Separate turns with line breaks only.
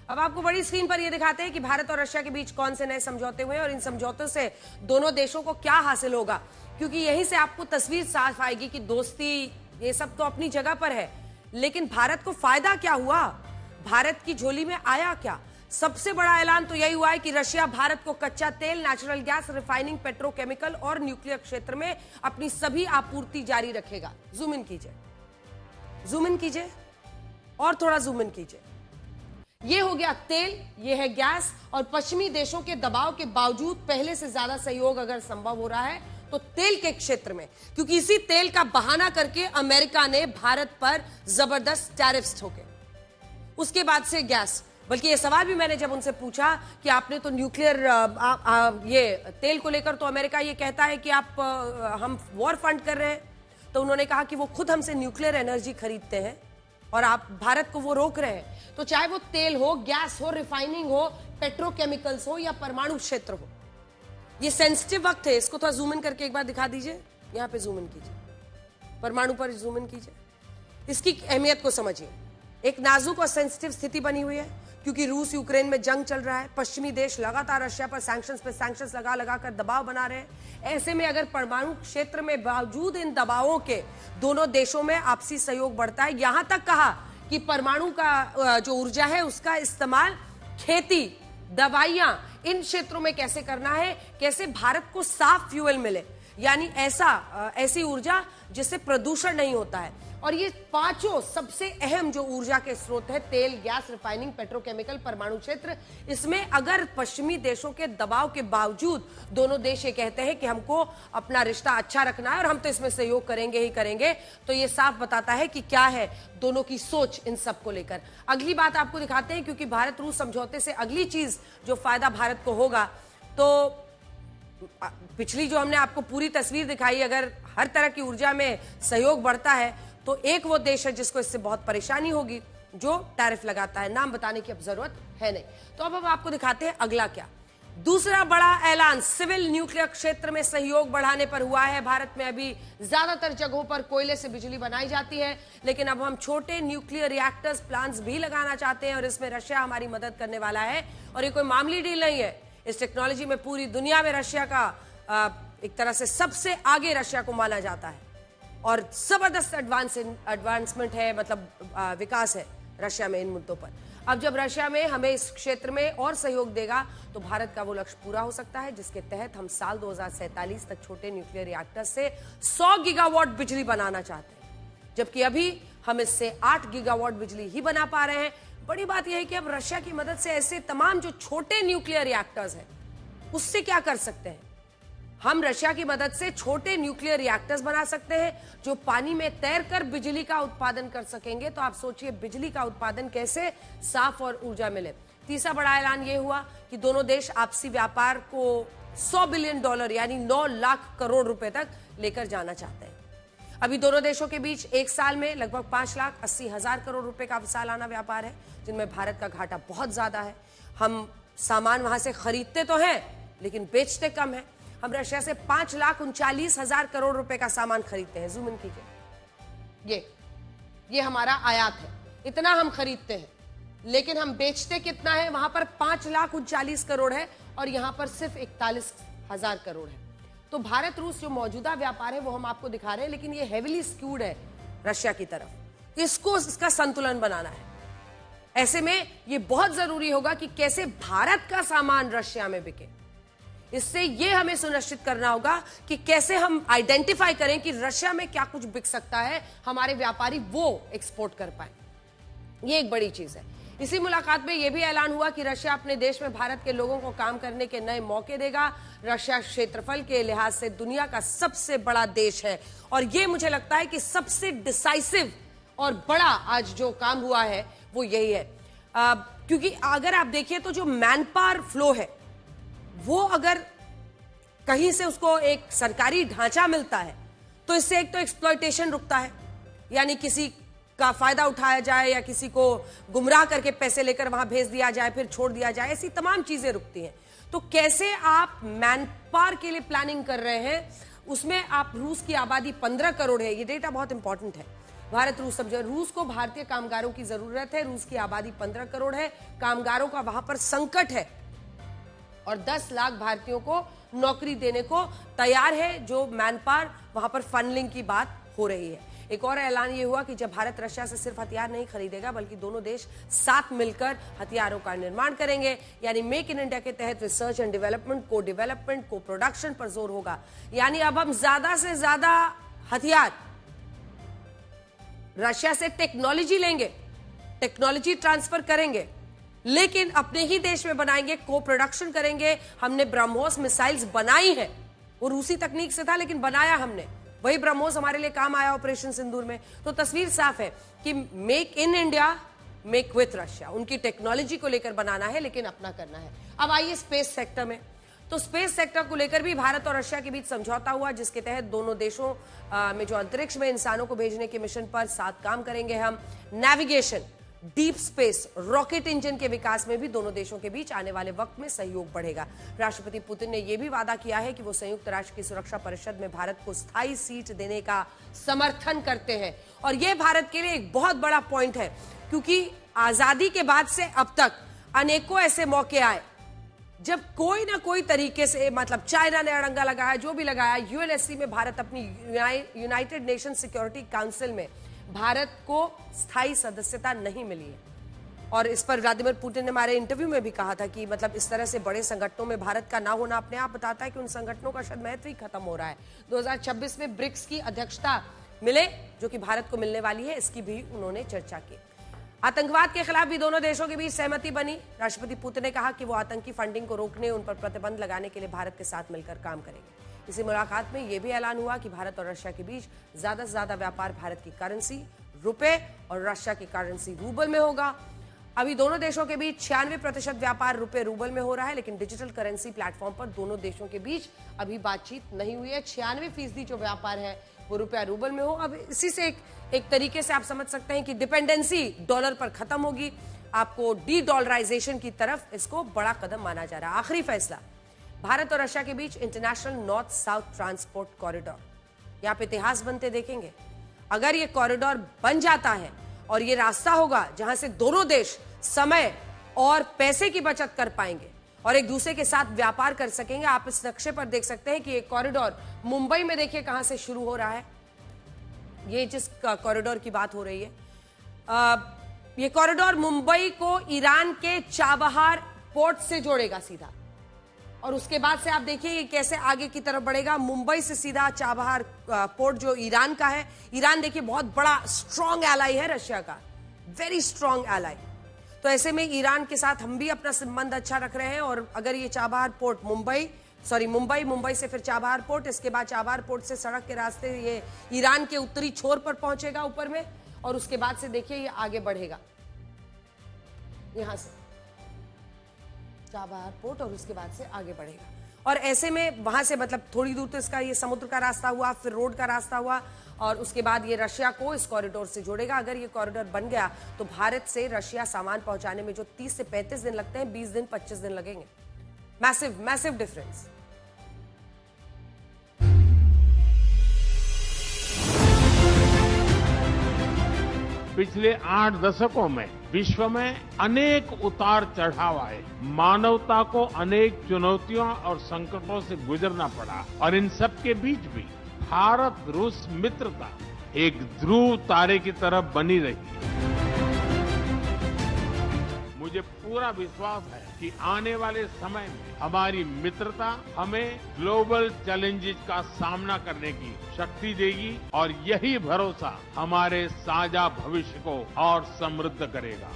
अब आपको बड़ी स्क्रीन पर यह दिखाते हैं कि भारत और रशिया के बीच कौन से नए समझौते हुए और इन समझौतों से दोनों देशों को क्या हासिल होगा, क्योंकि यहीं से आपको तस्वीर साफ आएगी कि दोस्ती ये सब तो अपनी जगह पर है, लेकिन भारत को फायदा क्या हुआ, भारत की झोली में आया क्या। सबसे बड़ा ऐलान तो यही हुआ है कि रशिया भारत को कच्चा तेल, नेचुरल गैस, रिफाइनिंग, पेट्रोकेमिकल और न्यूक्लियर क्षेत्र में अपनी सभी आपूर्ति जारी रखेगा। जूम इन कीजिए, जूम इन कीजिए और थोड़ा जूम इन कीजिए। ये हो गया तेल, ये है गैस, और पश्चिमी देशों के दबाव के बावजूद पहले से ज्यादा सहयोग अगर संभव हो रहा है तो तेल के क्षेत्र में, क्योंकि इसी तेल का बहाना करके अमेरिका ने भारत पर जबरदस्त टैरिफ्स ठोके। उसके बाद से गैस, बल्कि ये सवाल भी मैंने जब उनसे पूछा कि आपने तो न्यूक्लियर ये तेल को लेकर तो अमेरिका ये कहता है कि आप हम वॉर फंड कर रहे हैं, तो उन्होंने कहा कि वो खुद हमसे न्यूक्लियर एनर्जी खरीदते हैं और आप भारत को वो रोक रहे हैं। तो चाहे वो तेल हो, गैस हो, रिफाइनिंग हो, पेट्रोकेमिकल्स हो या परमाणु क्षेत्र हो, ये सेंसिटिव वक्त है। इसको थोड़ा जूम इन करके एक बार दिखा दीजिए, यहां पे जूम इन कीजिए, परमाणु पर जूम इन कीजिए। इसकी अहमियत को समझिए। एक नाजुक और सेंसिटिव स्थिति बनी हुई है क्योंकि रूस यूक्रेन में जंग चल रहा है, पश्चिमी देश लगातार रशिया पर सैंक्शंस लगा लगा कर दबाव बना रहे हैं। ऐसे में अगर परमाणु क्षेत्र में बावजूद इन दबावों के दोनों देशों में आपसी सहयोग बढ़ता है, यहां तक कहा कि परमाणु का जो ऊर्जा है उसका इस्तेमाल खेती, दवाइयां, इन क्षेत्रों में कैसे करना है, कैसे भारत को साफ फ्यूल मिले, यानी ऐसी ऊर्जा जिससे प्रदूषण नहीं होता है। और ये पांचों सबसे अहम जो ऊर्जा के स्रोत है, तेल, गैस, रिफाइनिंग, पेट्रोकेमिकल, परमाणु क्षेत्र, इसमें अगर पश्चिमी देशों के दबाव के बावजूद दोनों देश ये कहते हैं कि हमको अपना रिश्ता अच्छा रखना है और हम तो इसमें सहयोग करेंगे ही करेंगे, तो ये साफ बताता है कि क्या है दोनों की सोच इन सब को लेकर। अगली बात आपको दिखाते हैं, क्योंकि भारत रूस समझौते से अगली चीज जो फायदा भारत को होगा, तो पिछली जो हमने आपको पूरी तस्वीर दिखाई, अगर हर तरह की ऊर्जा में सहयोग बढ़ता है तो एक वो देश है जिसको इससे बहुत परेशानी होगी, जो टैरिफ लगाता है। नाम बताने की अब जरूरत है नहीं। तो अब आपको दिखाते हैं अगला क्या। दूसरा बड़ा ऐलान सिविल न्यूक्लियर क्षेत्र में सहयोग बढ़ाने पर हुआ है। भारत में अभी ज्यादातर जगहों पर कोयले से बिजली बनाई जाती है, लेकिन अब हम छोटे न्यूक्लियर रिएक्टर्स प्लांट्स भी लगाना चाहते हैं और इसमें रशिया हमारी मदद करने वाला है। और ये कोई मामूली डील नहीं है। इस टेक्नोलॉजी में पूरी दुनिया में रशिया का एक तरह से सबसे आगे रशिया को माना जाता है और जबरदस्त एडवांसमेंट है, मतलब विकास है रशिया में इन मुद्दों पर। अब जब रशिया में हमें इस क्षेत्र में और सहयोग देगा तो भारत का वो लक्ष्य पूरा हो सकता है जिसके तहत हम साल 2047 तक छोटे न्यूक्लियर रिएक्टर से 100 गीगावाट बिजली बनाना चाहते हैं, जबकि अभी हम इससे 8 गीगावाट बिजली ही बना पा रहे हैं। बड़ी बात यह है कि अब रशिया की मदद से ऐसे तमाम जो छोटे न्यूक्लियर रिएक्टर्स हैं उससे क्या कर सकते हैं, हम रशिया की मदद से छोटे न्यूक्लियर रिएक्टर्स बना सकते हैं जो पानी में तैरकर बिजली का उत्पादन कर सकेंगे। तो आप सोचिए बिजली का उत्पादन कैसे साफ और ऊर्जा मिले। तीसरा बड़ा ऐलान यह हुआ कि दोनों देश आपसी व्यापार को $100 बिलियन यानी 9 लाख करोड़ रुपए तक लेकर जाना चाहते हैं। अभी दोनों देशों के बीच एक साल में लगभग 5,80,000 करोड़ रुपए का सालाना व्यापार है, जिनमें भारत का घाटा बहुत ज्यादा है। हम सामान वहां से खरीदते तो हैं लेकिन बेचते कम है। हम रशिया से 5,39,000 करोड़ रुपए का सामान खरीदते हैं। जूम इन कीजिए, ये हमारा आयात है, इतना हम खरीदते हैं, लेकिन हम बेचते कितना है, वहां पर 5,39 करोड़ है और यहां पर सिर्फ 41,000 करोड़ है। तो भारत रूस जो मौजूदा व्यापार है वो हम आपको दिखा रहे हैं, लेकिन ये हेविली स्क्यूड है रशिया की तरफ। इसको इसका संतुलन बनाना है। ऐसे में ये बहुत जरूरी होगा कि कैसे भारत का सामान रशिया में बिके। इससे ये हमें सुनिश्चित करना होगा कि कैसे हम आइडेंटिफाई करें कि रशिया में क्या कुछ बिक सकता है, हमारे व्यापारी वो एक्सपोर्ट कर पाए। ये एक बड़ी चीज है। इसी मुलाकात में यह भी ऐलान हुआ कि रशिया अपने देश में भारत के लोगों को काम करने के नए मौके देगा। रशिया क्षेत्रफल के लिहाज से दुनिया का सबसे बड़ा देश है और यह मुझे लगता है कि सबसे डिसाइसिव और बड़ा आज जो काम हुआ है वो यही है, क्योंकि अगर आप देखिए तो जो मैन पावर फ्लो है वो अगर कहीं से उसको एक सरकारी ढांचा मिलता है तो इससे एक तो एक्सप्लॉयटेशन रुकता है, यानी किसी का फायदा उठाया जाए या किसी को गुमराह करके पैसे लेकर वहां भेज दिया जाए फिर छोड़ दिया जाए, ऐसी तमाम चीजें रुकती हैं। तो कैसे आप मैन पावर के लिए प्लानिंग कर रहे हैं, उसमें आप रूस की आबादी 15 करोड़ है, ये डेटा बहुत इंपॉर्टेंट है। भारत रूस समझौता, रूस को भारतीय कामगारों की जरूरत है। रूस की आबादी 15 करोड़ है, कामगारों का वहां पर संकट है और 10 लाख भारतीयों को नौकरी देने को तैयार है, जो मैन पावर वहां पर फंडलिंग की बात हो रही है। एक और ऐलान ये हुआ कि जब भारत रशिया से सिर्फ हथियार नहीं खरीदेगा बल्कि दोनों देश साथ मिलकर हथियारों का निर्माण करेंगे, यानी मेक इन इंडिया के तहत रिसर्च एंड डेवलपमेंट, को डेवलपमेंट, को प्रोडक्शन पर जोर होगा। यानी अब हम ज्यादा से ज्यादा हथियार रशिया से टेक्नोलॉजी लेंगे, टेक्नोलॉजी ट्रांसफर करेंगे, लेकिन अपने ही देश में बनाएंगे, को प्रोडक्शन करेंगे। हमने ब्रह्मोस मिसाइल्स बनाई है, वो रूसी तकनीक से था लेकिन बनाया हमने, वही ब्रह्मोस हमारे लिए काम आया ऑपरेशन सिंदूर में। तो तस्वीर साफ है कि make in India, make with Russia, उनकी टेक्नोलॉजी को लेकर बनाना है लेकिन अपना करना है। अब आइए स्पेस सेक्टर में, तो स्पेस सेक्टर को लेकर भी भारत और रशिया के बीच समझौता हुआ, जिसके तहत दोनों देशों में जो अंतरिक्ष में इंसानों को भेजने के मिशन पर साथ काम करेंगे हम। Navigation, deep space, rocket engine के विकास में भी दोनों देशों के बीच आने वाले वक्त में सहयोग बढ़ेगा। राष्ट्रपति पुतिन ने यह भी वादा किया है कि वो संयुक्त राष्ट्र की सुरक्षा परिषद में भारत को स्थायी सीट देने का समर्थन करते हैं, और यह भारत के लिए एक बहुत बड़ा पॉइंट है, क्योंकि आजादी के बाद से अब तक अनेकों ऐसे मौके आए जब कोई ना कोई तरीके से, मतलब चाइना ने अड़ंगा लगाया, जो भी लगाया, यूएनएससी में भारत अपनी यूनाइटेड नेशन सिक्योरिटी काउंसिल में भारत को स्थायी सदस्यता नहीं मिली है। और इस पर व्लादिमीर पुतिन ने हमारे इंटरव्यू में भी कहा था कि मतलब इस तरह से बड़े संगठनों में भारत का ना होना अपने आप बताता है कि उन संगठनों का शायद महत्व ही खत्म हो रहा है। 2026 में ब्रिक्स की अध्यक्षता मिले, जो कि भारत को मिलने वाली है, इसकी भी उन्होंने चर्चा की। आतंकवाद के खिलाफ भी दोनों देशों के बीच सहमति बनी। राष्ट्रपति पुतिन ने कहा कि वो आतंकी फंडिंग को रोकने, उन पर प्रतिबंध लगाने के लिए भारत के साथ मिलकर काम करेंगे। इसी मुलाकात में यह भी ऐलान हुआ कि भारत और रशिया के बीच ज्यादा से ज्यादा व्यापार भारत की करेंसी रुपए और रशिया की करेंसी रूबल में होगा। अभी दोनों देशों के बीच 96% व्यापार रुपए रूबल में हो रहा है, लेकिन डिजिटल करेंसी प्लेटफॉर्म पर दोनों देशों के बीच अभी बातचीत नहीं हुई है। 96% जो व्यापार है वो रुपया रूबल में हो। अब इसी से एक तरीके से आप समझ सकते हैं कि डिपेंडेंसी डॉलर पर खत्म होगी। आपको डी डॉलराइजेशन की तरफ इसको बड़ा कदम माना जा रहा है। आखिरी फैसला, भारत और रशिया के बीच international north south transport corridor, यहाँ पे इतिहास बनते देखेंगे। अगर ये कॉरिडोर बन जाता है और ये रास्ता होगा जहां से दोनों देश समय और पैसे की बचत कर पाएंगे और एक दूसरे के साथ व्यापार कर सकेंगे। आप इस नक्शे पर देख सकते हैं कि ये कॉरिडोर मुंबई में देखिए कहां से शुरू हो रहा है। ये जिस कॉरिडोर की बात हो रही है, ये कॉरिडोर मुंबई को ईरान के चाबहार पोर्ट से जोड़ेगा सीधा, और उसके बाद से आप देखिए ये कैसे आगे की तरफ बढ़ेगा। मुंबई से सीधा चाबहार पोर्ट जो ईरान का है। ईरान देखिए बहुत बड़ा स्ट्रॉन्ग एलाई है रशिया का, वेरी स्ट्रॉन्ग एलाई। तो ऐसे में ईरान के साथ हम भी अपना संबंध अच्छा रख रहे हैं, और अगर ये चाबहार पोर्ट मुंबई से फिर चाबहार पोर्ट, इसके बाद चाबहार पोर्ट से सड़क के रास्ते ये ईरान के उत्तरी छोर पर पहुंचेगा ऊपर में, और उसके बाद से देखिए ये आगे बढ़ेगा यहां से चाबहार पोर्ट, और उसके बाद से आगे बढ़ेगा। और ऐसे में वहां से मतलब थोड़ी दूर तो इसका ये समुद्र का रास्ता हुआ, फिर रोड का रास्ता हुआ, और उसके बाद ये रशिया को इस कॉरिडोर से जोड़ेगा। अगर ये कॉरिडोर बन गया तो भारत से रशिया सामान पहुंचाने में जो 30 से 35 दिन लगते हैं, 20 दिन 25 दिन लगेंगे। Massive difference.
पिछले 8 दशकों में विश्व में अनेक उतार चढ़ाव आए, मानवता को अनेक चुनौतियों और संकटों से गुजरना पड़ा, और इन सब के बीच भी भारत रूस मित्रता एक ध्रुव तारे की तरफ बनी रही। मुझे पूरा विश्वास है कि आने वाले समय में हमारी मित्रता हमें ग्लोबल चैलेंजेस का सामना करने की शक्ति देगी, और यही भरोसा हमारे साझा भविष्य को और समृद्ध करेगा।